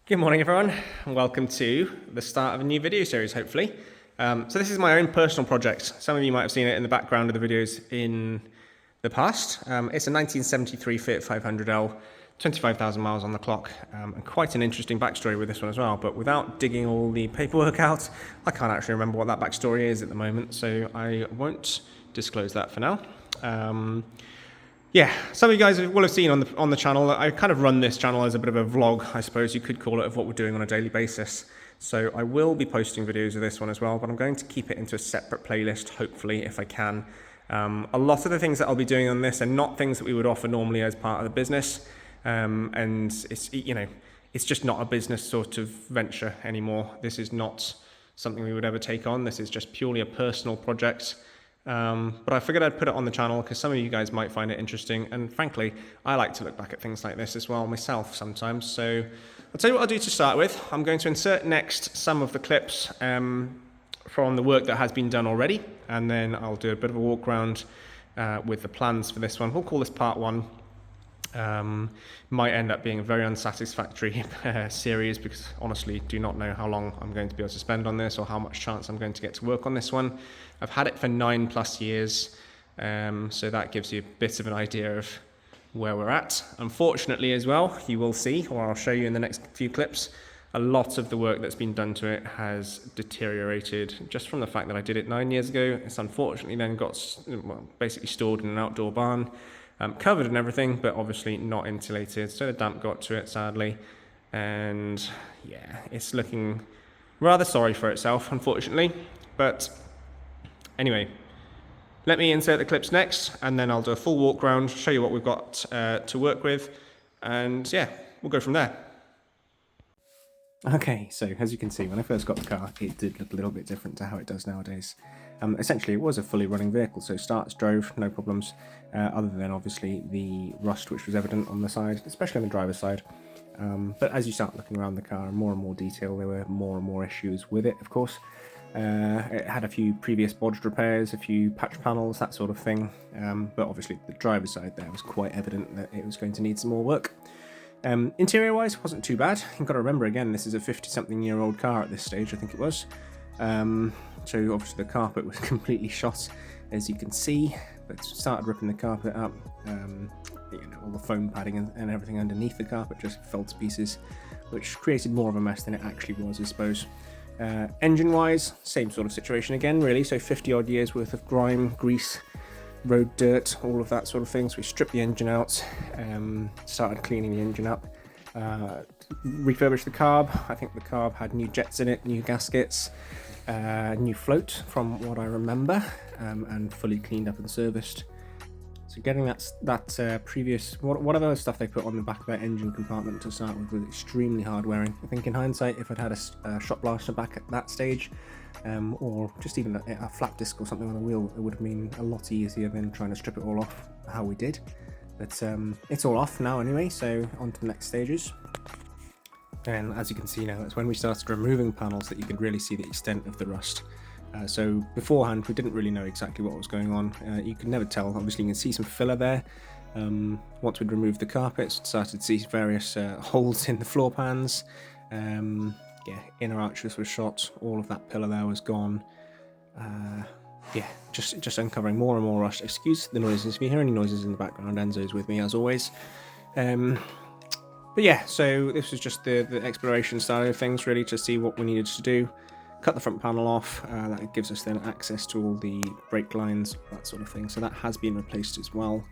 Good morning everyone and welcome to the start of a new video series hopefully. So this is my own personal project. Some of you might have seen it in the background of the videos in the past. It's a 1973 Fiat 500L, 25,000 miles on the clock, and quite an interesting backstory with this one as well, but without digging all the paperwork out, I can't actually remember what that backstory is at the moment, so I won't disclose that for now. Yeah, some of you guys will have seen on the channel, I kind of run this channel as a bit of a vlog, I suppose you could call it, of what we're doing on a daily basis. So I will be posting videos of this one as well, but I'm going to keep it into a separate playlist, hopefully, if I can. A lot of the things that I'll be doing on this are not things that we would offer normally as part of the business, and it's just not a business sort of venture anymore. This is not something we would ever take on. This is just purely a personal project. But I figured I'd put it on the channel because some of you guys might find it interesting, and frankly, I like to look back at things like this as well myself sometimes. So I'll tell you what I'll do to start with. I'm going to insert next some of the clips from the work that has been done already, and then I'll do a bit of a walk around with the plans for this one. We'll call this part one. Might end up being a very unsatisfactory series because honestly do not know how long I'm going to be able to spend on this or how much chance I'm going to get to work on this one. I've had it for 9+ years, so that gives you a bit of an idea of where we're at. Unfortunately as well, you will see, or I'll show you in the next few clips, a lot of the work that's been done to it has deteriorated just from the fact that I did it 9 years ago. It's unfortunately then got basically stored in an outdoor barn. Covered and everything, but obviously not insulated, so the damp got to it sadly, and yeah, it's looking rather sorry for itself, unfortunately. But anyway, let me insert the clips next, and then I'll do a full walk around, show you what we've got to work with, and yeah, we'll go from there. Okay, so as you can see, when I first got the car, it did look a little bit different to how it does nowadays. Essentially, it was a fully running vehicle, so starts, drove, no problems, other than obviously the rust which was evident on the side, especially on the driver's side. But as you start looking around the car in more and more detail, there were more and more issues with it, of course. It had a few previous bodged repairs, a few patch panels, that sort of thing, but obviously the driver's side there was quite evident that it was going to need some more work. Interior wise, wasn't too bad. You've got to remember again, this is a 50-something-year-old car at this stage, I think it was. So obviously the carpet was completely shot, as you can see, but started ripping the carpet up. All the foam padding and everything underneath the carpet just fell to pieces, which created more of a mess than it actually was, I suppose. Engine wise, same sort of situation again, really. So 50 odd years worth of grime, grease, road dirt, all of that sort of thing. So we stripped the engine out, started cleaning the engine up, refurbished the carb. I think the carb had new jets in it, new gaskets, new float from what I remember, and fully cleaned up and serviced. So getting that previous, whatever stuff they put on the back of that engine compartment to start with was extremely hard wearing. I think in hindsight, if I'd had a shot blaster back at that stage, or just even a flap disc or something on the wheel, it would have been a lot easier than trying to strip it all off how we did. But it's all off now anyway, so on to the next stages. And as you can see now, it's when we started removing panels that you could really see the extent of the rust. So beforehand, we didn't really know exactly what was going on. You could never tell. Obviously, you can see some filler there. Once we'd removed the carpets, started to see various holes in the floor pans. Inner arches were shot. All of that pillar there was gone. Just uncovering more and more rust. Excuse the noises. If you hear any noises in the background, Enzo's with me as always. But yeah, so this was just the exploration side of things, really, to see what we needed to do. Cut the front panel off. That gives us then access to all the brake lines, that sort of thing. So that has been replaced as well.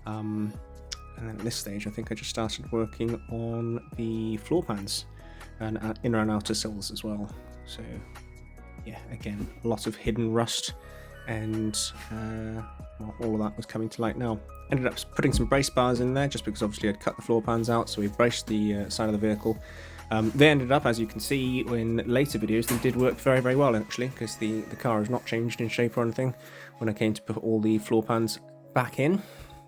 And then at this stage, I think I just started working on the floor pans and inner and outer sills as well. So yeah, again, a lot of hidden rust, and all of that was coming to light now. Ended up putting some brace bars in there just because obviously I'd cut the floor pans out, so we braced the side of the vehicle. They ended up, as you can see in later videos, they did work very, very well actually, because the car has not changed in shape or anything when I came to put all the floor pans back in.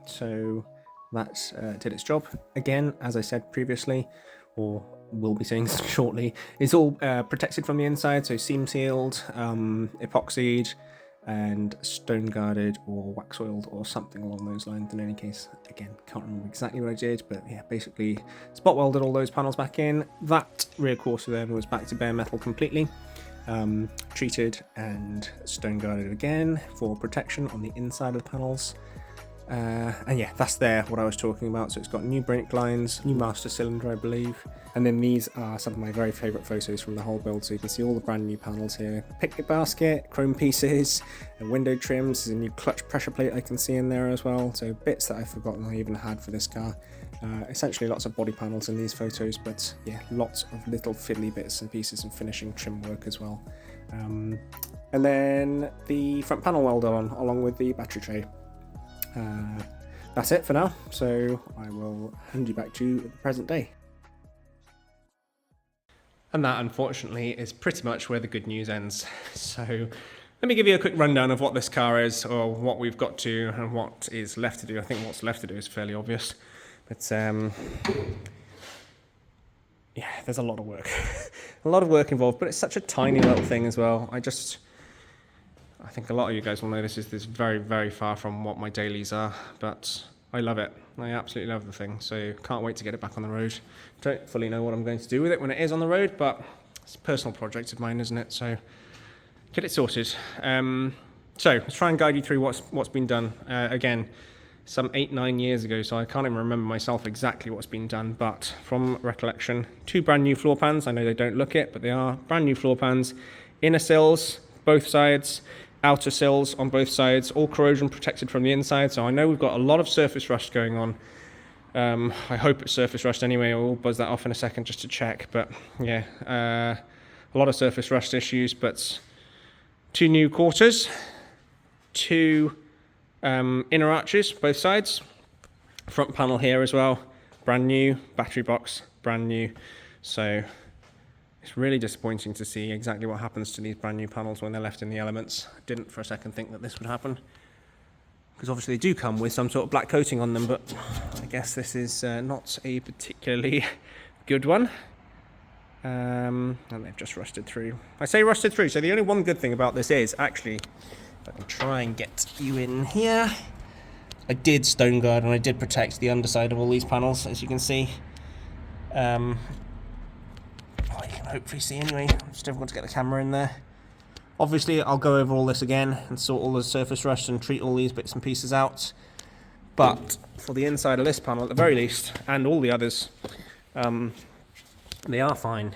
So that did its job. Again, as I said previously, or will be saying shortly, it's all protected from the inside, so seam sealed, epoxied, and stone guarded or wax oiled or something along those lines. In any case, again, can't remember exactly what I did, but yeah, basically spot welded all those panels back in. That rear quarter then was back to bare metal completely, treated and stone guarded again for protection on the inside of the panels. And yeah, that's what I was talking about. So it's got new brake lines, new master cylinder, I believe. And then these are some of my very favourite photos from the whole build. So you can see all the brand new panels here. Picnic basket, chrome pieces, and window trims. There's a new clutch pressure plate I can see in there as well. So bits that I've forgotten I even had for this car. Essentially lots of body panels in these photos, but yeah, lots of little fiddly bits and pieces and finishing trim work as well. And then the front panel welded on, along with the battery tray. That's it for now, so I will hand you back to the present day. And that, unfortunately, is pretty much where the good news ends. So let me give you a quick rundown of what this car is, or what we've got to, and what is left to do. I think what's left to do is fairly obvious, but yeah, there's a lot of work. A lot of work involved, but it's such a tiny little thing as well. I think a lot of you guys will know this is very, very far from what my dailies are, but I love it. I absolutely love the thing, so can't wait to get it back on the road. Don't fully know what I'm going to do with it when it is on the road, but it's a personal project of mine, isn't it? So get it sorted. So let's try and guide you through what's been done. Again, some 8-9 years ago, so I can't even remember myself exactly what's been done, but from recollection, 2 brand new floor pans. I know they don't look it, but they are brand new floor pans. Inner sills, both sides. Outer sills on both sides, all corrosion protected from the inside. So I know we've got a lot of surface rust going on. I hope it's surface rust anyway. I'll buzz that off in a second just to check. But yeah, a lot of surface rust issues. But 2 new quarters, 2 inner arches, both sides. Front panel here as well, brand new. Battery box, brand new. So it's really disappointing to see exactly what happens to these brand new panels when they're left in the elements. I didn't for a second think that this would happen, because obviously they do come with some sort of black coating on them, but I guess this is not a particularly good one. And they've just rusted through. I say rusted through, so the only one good thing about this is, actually, if I can try and get you in here, I did stone guard and I did protect the underside of all these panels, as you can see. You can hopefully see anyway. It's difficult to get the camera in there. Obviously, I'll go over all this again and sort all the surface rust and treat all these bits and pieces out. But for the inside of this panel, at the very least, and all the others, they are fine.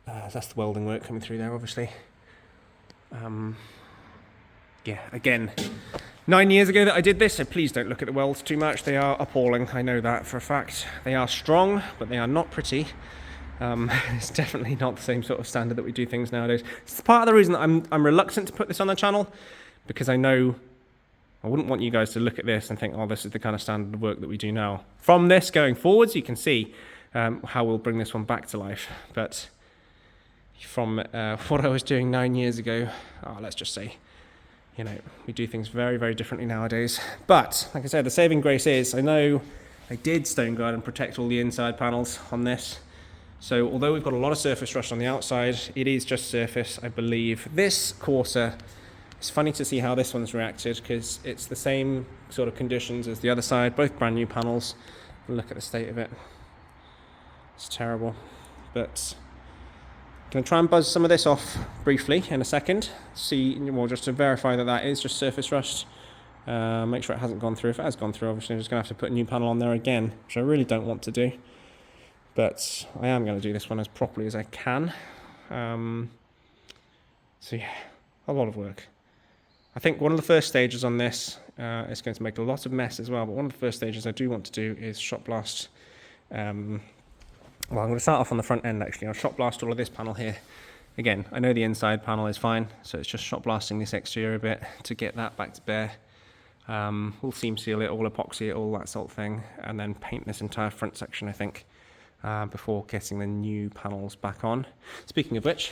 That's the welding work coming through there, obviously. Yeah, again, 9 years ago that I did this, so please don't look at the welds too much. They are appalling, I know that for a fact. They are strong, but they are not pretty. It's definitely not the same sort of standard that we do things nowadays. It's part of the reason that I'm reluctant to put this on the channel, because I know I wouldn't want you guys to look at this and think, oh, this is the kind of standard of work that we do now. From this going forwards, you can see how we'll bring this one back to life. But from what I was doing 9 years ago, let's just say, you know, we do things very, very differently nowadays. But like I said, the saving grace is, I know I did stone guard and protect all the inside panels on this. So although we've got a lot of surface rust on the outside, it is just surface, I believe. This quarter, it's funny to see how this one's reacted, because it's the same sort of conditions as the other side, both brand new panels. Look at the state of it. It's terrible. But I'm going to try and buzz some of this off briefly in a second. See, well, just to verify that that is just surface rust. Make sure it hasn't gone through. If it has gone through, obviously I'm just going to have to put a new panel on there again, which I really don't want to do. But I am going to do this one as properly as I can. So yeah, a lot of work. I think one of the first stages on this is going to make a lot of mess as well, but one of the first stages I do want to do is shot blast. Well, I'm going to start off on the front end actually. I'll shot blast all of this panel here. Again, I know the inside panel is fine, so it's just shot blasting this exterior a bit to get that back to bare. We'll seam seal it, all epoxy it, all that sort of thing, and then paint this entire front section, I think. Before getting the new panels back on. Speaking of which,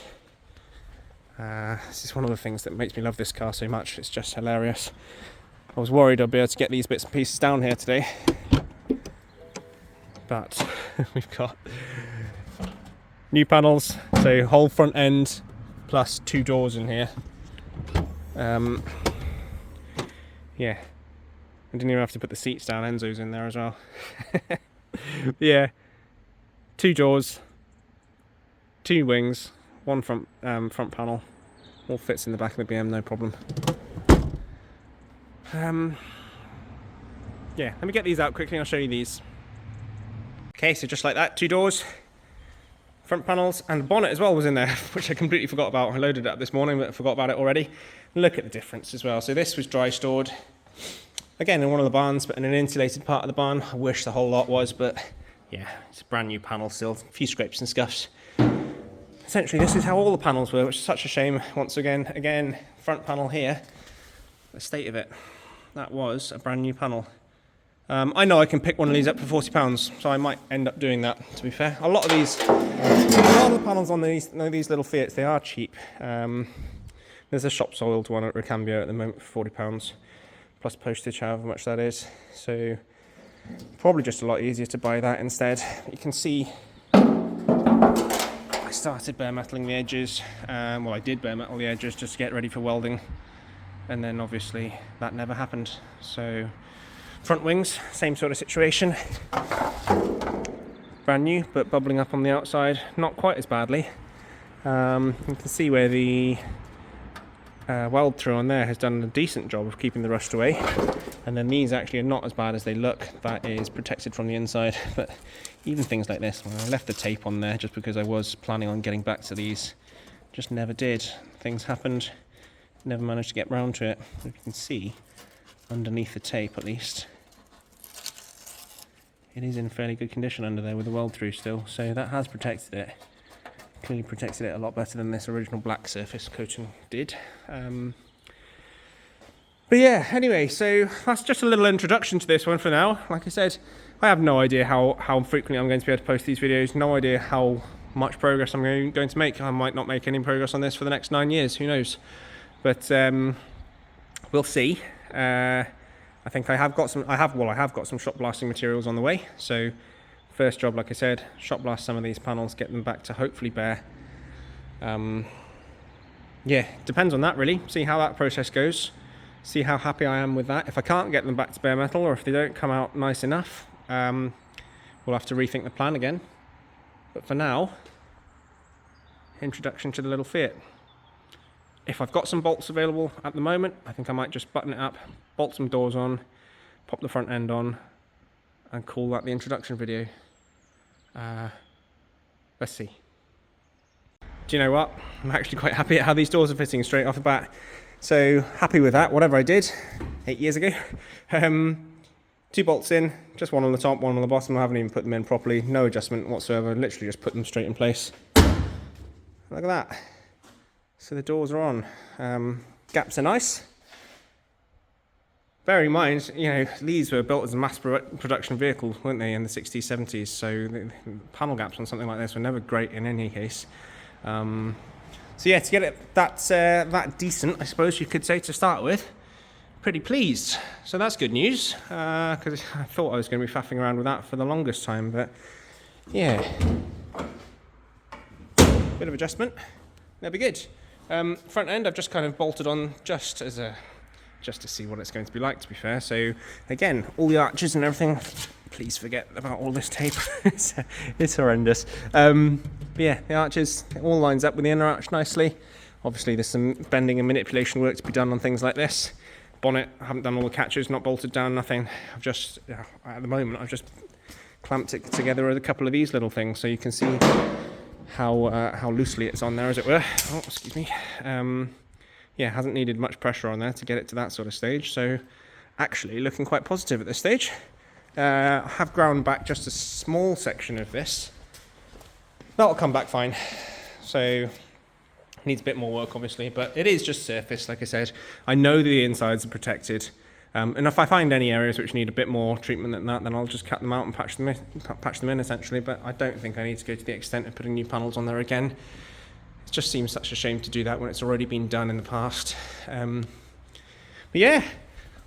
this is one of the things that makes me love this car so much. It's just hilarious. I was worried I'd be able to get these bits and pieces down here today, but we've got new panels, so whole front end plus 2 doors in here. Yeah, I didn't even have to put the seats down. Enzo's in there as well. Yeah, 2 doors, 2 wings, 1 front panel. All fits in the back of the BM, no problem. Yeah, let me get these out quickly and I'll show you these. Okay, so just like that, 2 doors, front panels, and the bonnet as well was in there, which I completely forgot about. I loaded it up this morning, but I forgot about it already. Look at the difference as well. So this was dry stored, again in one of the barns, but in an insulated part of the barn. I wish the whole lot was, but yeah, it's a brand new panel still, a few scrapes and scuffs. Essentially, this is how all the panels were, which is such a shame. Once again, front panel here, the state of it. That was a brand new panel. I know I can pick one of these up for £40, so I might end up doing that, to be fair. A lot of the panels on these little Fiats, they are cheap. There's a shop soiled one at Recambio at the moment for £40, plus postage, however much that is. So probably just a lot easier to buy that instead. You can see I started bare metaling the edges. Well, I did bare metal the edges just to get ready for welding, and then obviously that never happened. So front wings, same sort of situation. Brand new, but bubbling up on the outside, not quite as badly. You can see where the weld through on there has done a decent job of keeping the rust away. And then these actually are not as bad as they look. That is protected from the inside. But even things like this, well, I left the tape on there just because I was planning on getting back to these. Just never did. Things happened, never managed to get round to it. If you can see, underneath the tape at least, it is in fairly good condition under there with the weld through still, so that has protected it. Clearly protected it a lot better than this original black surface coating did. But yeah, anyway, so that's just a little introduction to this one for now. Like I said, I have no idea how frequently I'm going to be able to post these videos, no idea how much progress I'm going to make. I might not make any progress on this for the next 9 years, who knows. But we'll see. I think I have got some shot blasting materials on the way. So first job, like I said, shot blast some of these panels, get them back to hopefully bare. Yeah, depends on that really. See how that process goes. See how happy I am with that. If I can't get them back to bare metal, or if they don't come out nice enough, we'll have to rethink the plan again. But for now, introduction to the little Fiat. If I've got some bolts available at the moment, I think I might just button it up, bolt some doors on, pop the front end on, and call that the introduction video. Let's see. Do you know what? I'm actually quite happy at how these doors are fitting straight off the bat. So happy with that, whatever I did 8 years ago. 2 bolts in, just one on the top, one on the bottom. I haven't even put them in properly, no adjustment whatsoever, literally just put them straight in place. Look at that. So the doors are on. Gaps are nice. Bear in mind, you know, these were built as a mass production vehicle, weren't they, in the 60s, 70s, so the panel gaps on something like this were never great in any case. So yeah, to get it that decent, I suppose you could say, to start with, pretty pleased. So that's good news, because I thought I was going to be faffing around with that for the longest time, but yeah. Bit of adjustment, that'll be good. Front end I've just kind of bolted on just to see what it's going to be like, to be fair. So again, all the arches and everything, please forget about all this tape. It's horrendous. But yeah, the arches, it all lines up with the inner arch nicely. Obviously there's some bending and manipulation work to be done on things like this. Bonnet, I haven't done all the catches, not bolted down, nothing. I've just, at the moment, I've just clamped it together with a couple of these little things, so you can see how loosely it's on there, as it were. Oh, excuse me. Yeah, hasn't needed much pressure on there to get it to that sort of stage, so actually looking quite positive at this stage. I have ground back just a small section of this. That'll come back fine. So needs a bit more work, obviously, but it is just surface, like I said. I know the insides are protected. And if I find any areas which need a bit more treatment than that, then I'll just cut them out and patch them in essentially, but I don't think I need to go to the extent of putting new panels on there again. It just seems such a shame to do that when it's already been done in the past. But yeah,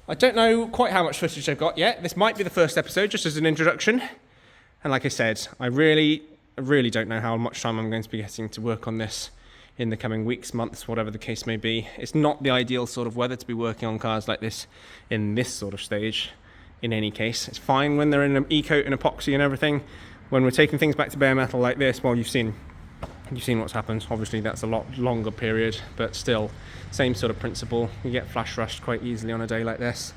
I don't know quite how much footage I've got yet. This might be the first episode, just as an introduction. And like I said, I really don't know how much time I'm going to be getting to work on this in the coming weeks, months, whatever the case may be. It's not the ideal sort of weather to be working on cars like this in this sort of stage. In any case, it's fine when they're in an e-coat and epoxy and everything. When we're taking things back to bare metal like this, well, you've seen what's happened. Obviously that's a lot longer period, but still same sort of principle. You get flash rushed quite easily on a day like this.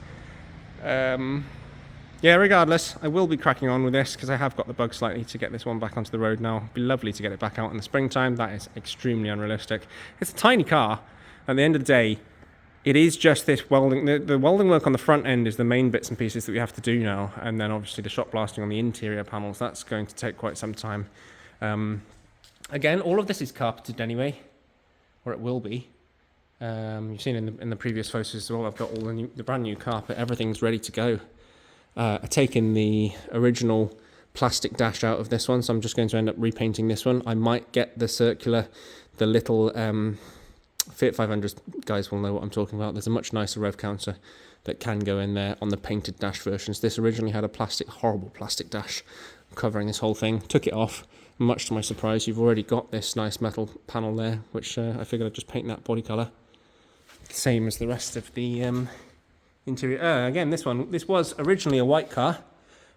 Yeah, regardless, I will be cracking on with this because I have got the bug slightly to get this one back onto the road now. It'd be lovely to get it back out in the springtime. That is extremely unrealistic. It's a tiny car. At the end of the day, it is just this welding. The welding work on the front end is the main bits and pieces that we have to do now. And then obviously the shot blasting on the interior panels, that's going to take quite some time. Again, all of this is carpeted anyway, or it will be. You've seen in the previous photos as well, I've got all the brand new carpet. Everything's ready to go. I've taken the original plastic dash out of this one, so I'm just going to end up repainting this one. I might get the little Fiat 500s guys will know what I'm talking about. There's a much nicer rev counter that can go in there on the painted dash versions. This originally had a horrible plastic dash covering this whole thing. Took it off. Much to my surprise, you've already got this nice metal panel there, which I figured I'd just paint that body colour. Same as the rest of the interior. Again, this was originally a white car,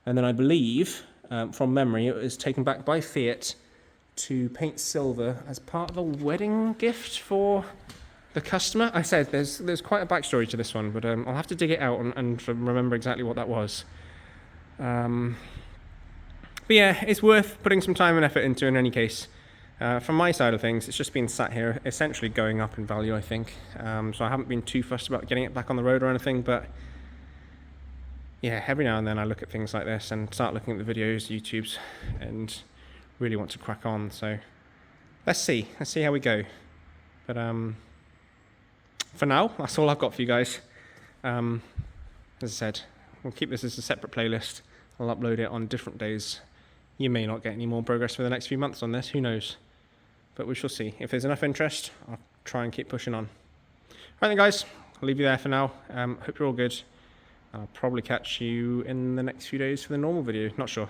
and then I believe, from memory, it was taken back by Fiat to paint silver as part of a wedding gift for the customer. I said there's quite a backstory to this one, but I'll have to dig it out and remember exactly what that was. But yeah, it's worth putting some time and effort into in any case. From my side of things, it's just been sat here, essentially going up in value, I think. So I haven't been too fussed about getting it back on the road or anything, but yeah, every now and then I look at things like this and start looking at the videos, YouTubes, and really want to crack on. So let's see how we go. But for now, that's all I've got for you guys. As I said, we'll keep this as a separate playlist. I'll upload it on different days. You may not get any more progress for the next few months on this, who knows? But we shall see. If there's enough interest, I'll try and keep pushing on. Right then guys, I'll leave you there for now. Hope you're all good. I'll probably catch you in the next few days for the normal video, not sure.